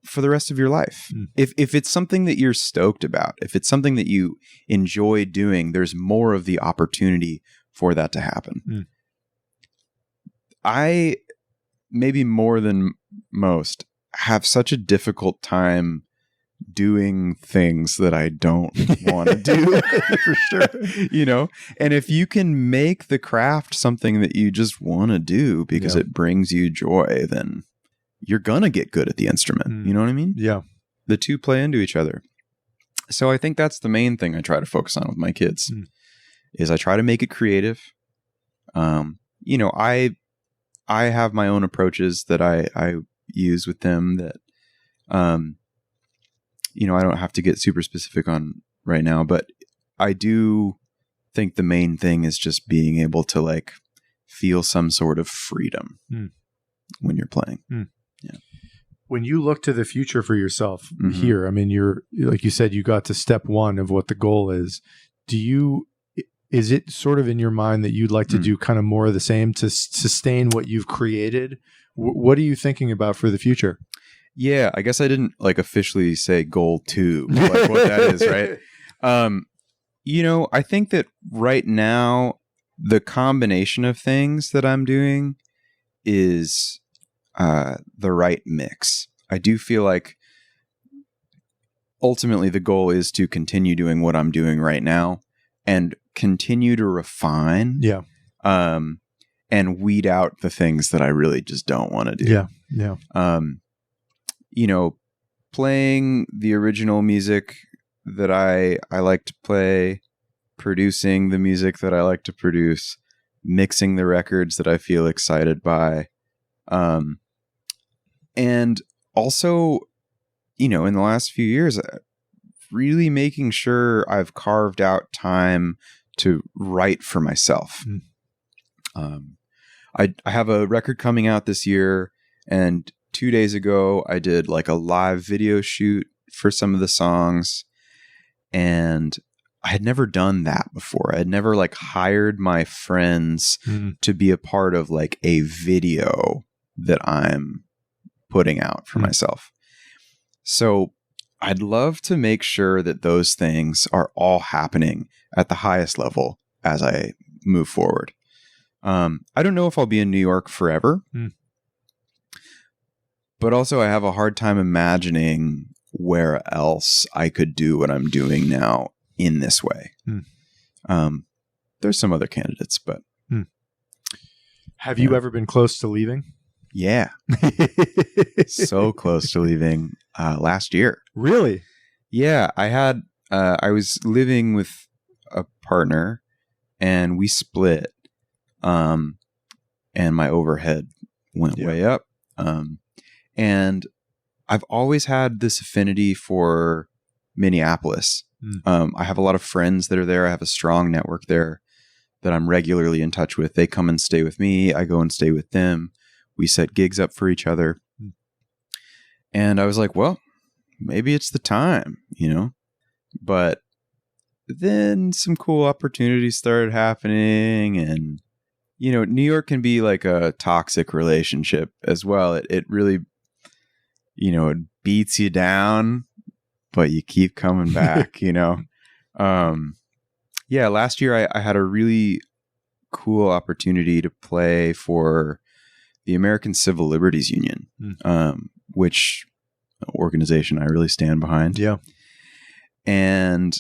for the rest of your life. If it's something that you're stoked about, if it's something that you enjoy doing, there's more of the opportunity for that to happen. I, maybe more than most, have such a difficult time doing things that I don't want to do. For sure. You know, and if you can make the craft something that you just want to do because it brings you joy, then you're going to get good at the instrument. You know what I mean? Yeah. The two play into each other. So I think that's the main thing I try to focus on with my kids is I try to make it creative. You know, I have my own approaches that I use with them that, you know, I don't have to get super specific on right now, but I do think the main thing is just being able to, like, feel some sort of freedom when you're playing. Yeah. When you look to the future for yourself here, I mean, you're, like you said, you got to step one of what the goal is. Is it sort of in your mind that you'd like to do kind of more of the same to sustain what you've created? What are you thinking about for the future? Yeah, I guess I didn't, like, officially say goal 2, like what that is, right? You know, I think that right now, the combination of things that I'm doing is the right mix. I do feel like ultimately the goal is to continue doing what I'm doing right now and continue to refine. And weed out the things that I really just don't want to do. You know, playing the original music that I like to play, producing the music that I like to produce, mixing the records that I feel excited by. And also, you know, in the last few years, really making sure I've carved out time to write for myself. I have a record coming out this year, and 2 days ago I did, like, a live video shoot for some of the songs, and I had never done that before. I had never, like, hired my friends to be a part of, like, a video that I'm putting out for myself. So I'd love to make sure that those things are all happening at the highest level as I move forward. I don't know if I'll be in New York forever, but also I have a hard time imagining where else I could do what I'm doing now in this way. There's some other candidates, but have you ever been close to leaving? Yeah. So close to leaving last year. Really? Yeah. I was living with a partner and we split. And my overhead went way up. And I've always had this affinity for Minneapolis. I have a lot of friends that are there. I have a strong network there that I'm regularly in touch with. They come and stay with me. I go and stay with them. We set gigs up for each other. And I was like, well, maybe it's the time, you know? But then some cool opportunities started happening, and, you know, New York can be like a toxic relationship as well. It really, you know, it beats you down, but you keep coming back, you know? Yeah, last year I had a really cool opportunity to play for the American Civil Liberties Union, which organization I really stand behind. Yeah. And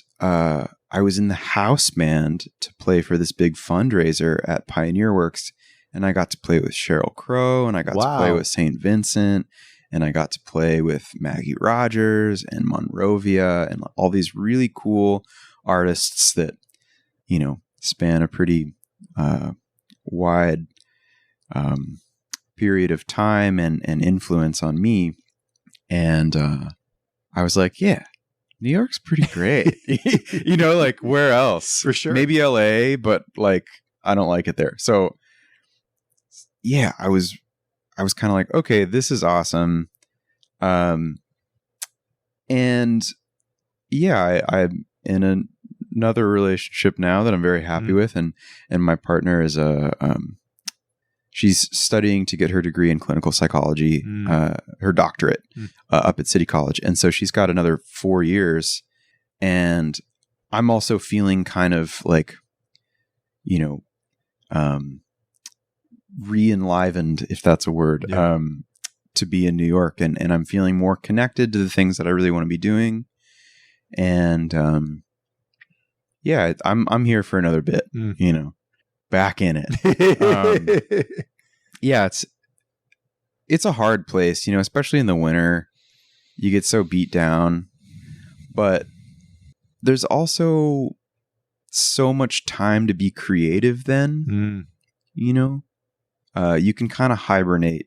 I was in the house band to play for this big fundraiser at Pioneer Works, and I got to play with Sheryl Crow, and I got to play with St. Vincent, and I got to play with Maggie Rogers and Monrovia and all these really cool artists that, span a pretty wide period of time and influence on me. And I was like, yeah, New York's pretty great. Like where else? For sure. Maybe LA, but like I don't like it there. So yeah, I was kind of like, okay, this is awesome. And yeah, I'm in another relationship now that I'm very happy with. And my partner is she's studying to get her degree in clinical psychology, her doctorate up at City College. And so she's got another 4 years. And I'm also feeling kind of like, re-enlivened, if that's a word, to be in New York. And I'm feeling more connected to the things that I really want to be doing. And yeah, I'm here for another bit, back in it. Yeah, it's a hard place, especially in the winter. You get so beat down, but there's also so much time to be creative then, you can kind of hibernate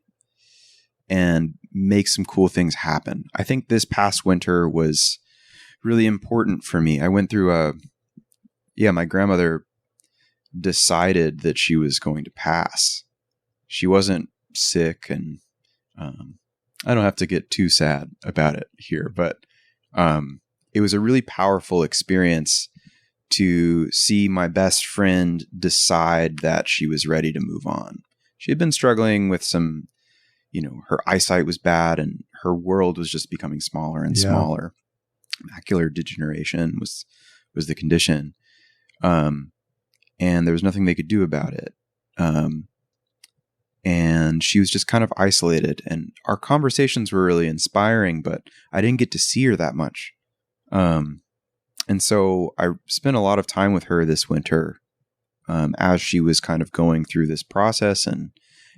and make some cool things happen. I think this past winter was really important for me. I went through my grandmother decided that she was going to pass. She wasn't sick, and I don't have to get too sad about it here, but it was a really powerful experience to see my best friend decide that she was ready to move on. She had been struggling with some, her eyesight was bad and her world was just becoming smaller and smaller. Macular degeneration was the condition. And there was nothing they could do about it. And she was just kind of isolated, and our conversations were really inspiring, but I didn't get to see her that much. And so I spent a lot of time with her this winter, as she was kind of going through this process and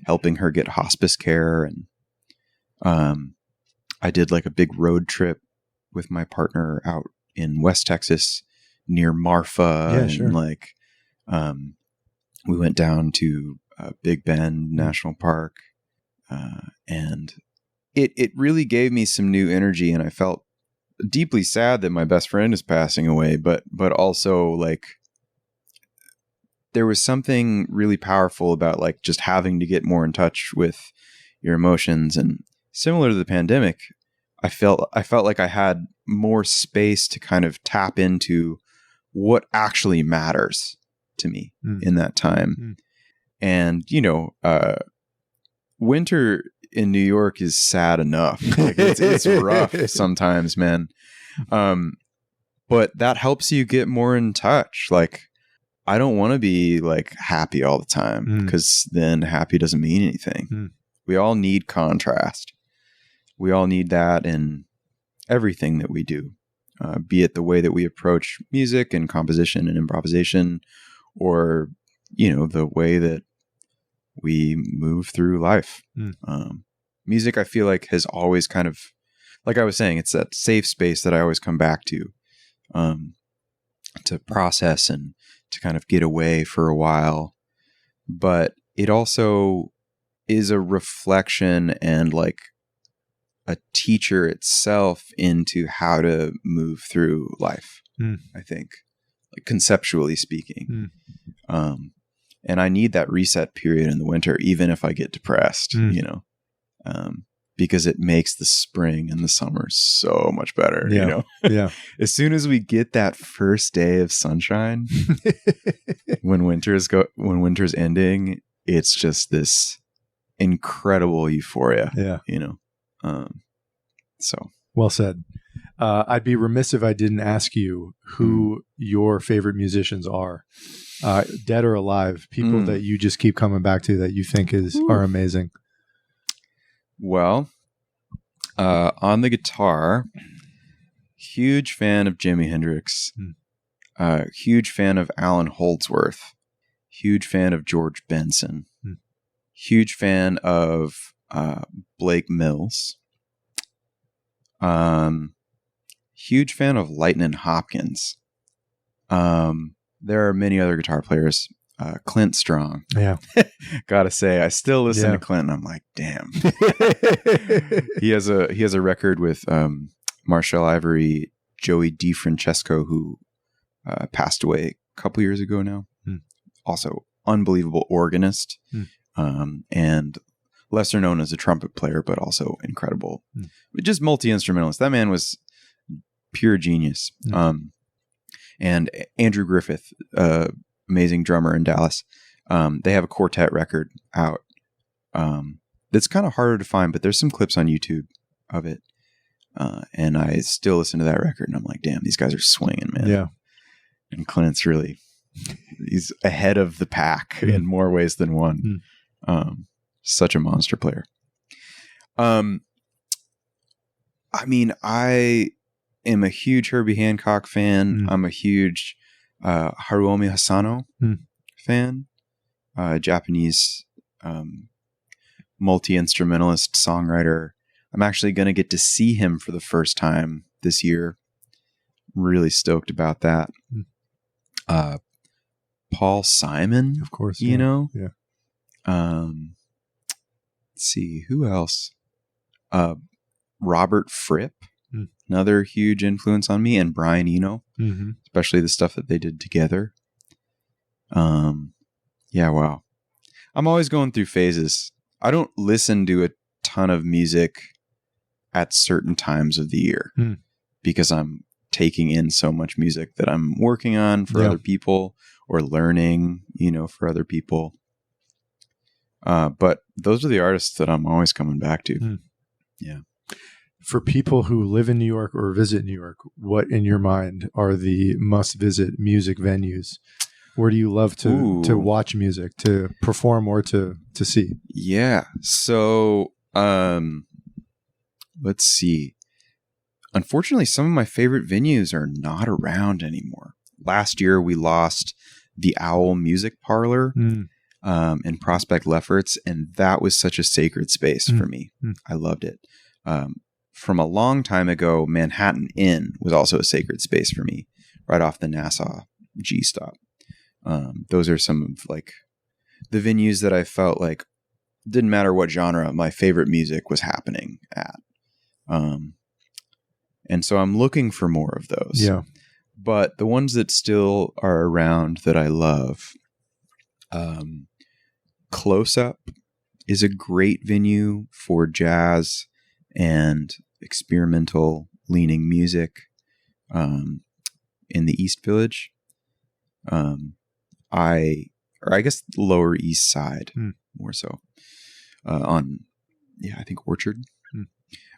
helping her get hospice care. And I did like a big road trip with my partner out in West Texas near Marfa. Yeah, sure. And we went down to Big Bend National Park, and it really gave me some new energy, and I felt deeply sad that my best friend is passing away, but also like there was something really powerful about like just having to get more in touch with your emotions. And similar to the pandemic, I felt like I had more space to kind of tap into what actually matters to me in that time. And, winter in New York is sad enough. Like it's rough sometimes, man. But that helps you get more in touch. Like, I don't want to be like happy all the time, because then happy doesn't mean anything. We all need contrast. We all need that in everything that we do, be it the way that we approach music and composition and improvisation, or, the way that we move through life. Music, I feel like, has always kind of, like I was saying, it's that safe space that I always come back to process and to kind of get away for a while. But it also is a reflection and like a teacher itself into how to move through life, I think, like conceptually speaking. And I need that reset period in the winter, even if I get depressed, because it makes the spring and the summer so much better. Yeah. As soon as we get that first day of sunshine, when winter's ending, it's just this incredible euphoria. Yeah. So well said. I'd be remiss if I didn't ask you who your favorite musicians are, dead or alive, people that you just keep coming back to that you think are amazing. Well, on the guitar, huge fan of Jimi Hendrix. Huge fan of Alan Holdsworth. Huge fan of George Benson. Huge fan of Blake Mills. Huge fan of Lightnin' Hopkins. There are many other guitar players. Clint Strong. Yeah. Gotta say, I still listen to Clint and I'm like, damn. He has a record with Marshall Ivory, Joey DiFrancesco, who passed away a couple years ago now. Also, unbelievable organist, and lesser known as a trumpet player, but also incredible. Just multi-instrumentalist. That man was pure genius. And Andrew Griffith, amazing drummer in Dallas. They have a quartet record out that's kind of harder to find, but there's some clips on YouTube of it. And I still listen to that record and I'm like, damn, these guys are swinging, man. Yeah. And Clint's really, he's ahead of the pack in more ways than one. Such a monster player. I mean, I am a huge Herbie Hancock fan. I'm a huge Haruomi Hasano fan, Japanese multi-instrumentalist songwriter. I'm actually going to get to see him for the first time this year. Really stoked about that. Paul Simon, of course, you know? Yeah. Let's see, who else? Robert Fripp, another huge influence on me, and Brian Eno, especially the stuff that they did together. Yeah, wow. I'm always going through phases. I don't listen to a ton of music at certain times of the year because I'm taking in so much music that I'm working on for other people or learning, for other people. But those are the artists that I'm always coming back to. Yeah. For people who live in New York or visit New York, what in your mind are the must-visit music venues? Where do you love to watch music, to perform, or to see? Yeah. So, let's see. Unfortunately, some of my favorite venues are not around anymore. Last year, we lost the Owl Music Parlor in Prospect Lefferts, and that was such a sacred space for me. I loved it. From a long time ago, Manhattan Inn was also a sacred space for me, right off the Nassau G stop. Those are some of the venues that I felt like didn't matter what genre, my favorite music was happening at. And so I'm looking for more of those. Yeah. But the ones that still are around that I love, Close Up is a great venue for jazz and experimental leaning music in the East Village. I guess Lower East Side more so I think Orchard.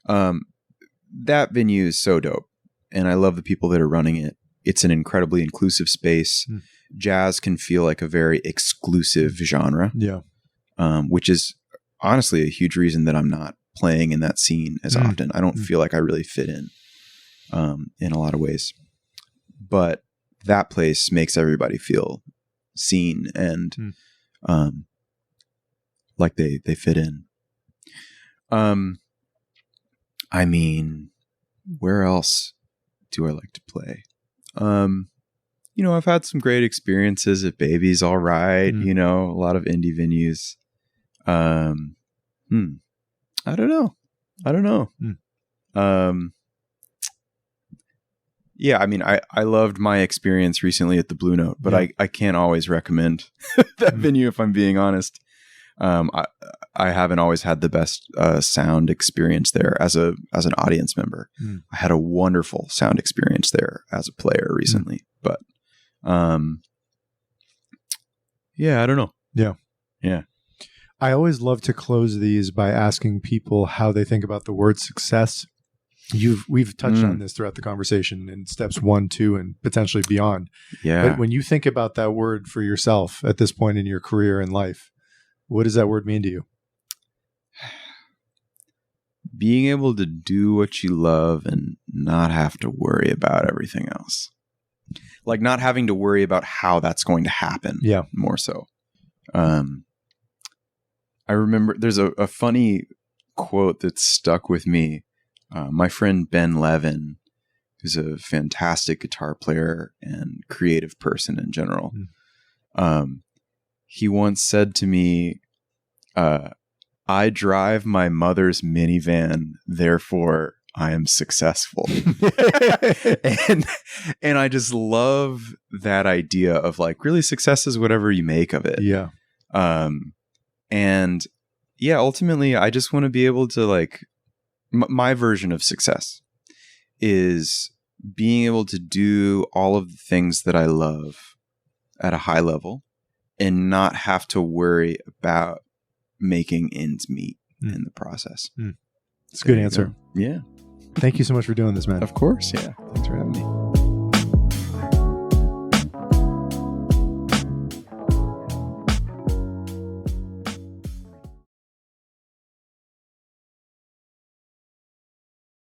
That venue is so dope, and I love the people that are running it. It's an incredibly inclusive space. Jazz can feel like a very exclusive genre, which is honestly a huge reason that I'm not playing in that scene as often. I don't feel like I really fit in a lot of ways, but that place makes everybody feel seen and like they fit in. I mean, where else do I like to play? I've had some great experiences at Baby's All Right, a lot of indie venues. I don't know. Yeah, I mean, I loved my experience recently at the Blue Note, but I can't always recommend that venue if I'm being honest. I haven't always had the best sound experience there as an audience member. I had a wonderful sound experience there as a player recently, but yeah, I don't know. Yeah. I always love to close these by asking people how they think about the word success. We've touched on this throughout the conversation in steps 1, 2, and potentially beyond. Yeah. But when you think about that word for yourself at this point in your career and life, what does that word mean to you? Being able to do what you love and not have to worry about everything else. like not having to worry about how that's going to happen. Yeah. More so. I remember there's a funny quote that stuck with me. My friend Ben Levin, who's a fantastic guitar player and creative person in general. He once said to me, I drive my mother's minivan, therefore I am successful. and I just love that idea of like, really, success is whatever you make of it. Yeah. And yeah, ultimately I just want to be able to like, my version of success is being able to do all of the things that I love at a high level and not have to worry about making ends meet in the process. It's a good answer. Yeah. Thank you so much for doing this, man. Of course. Yeah. Thanks for having me.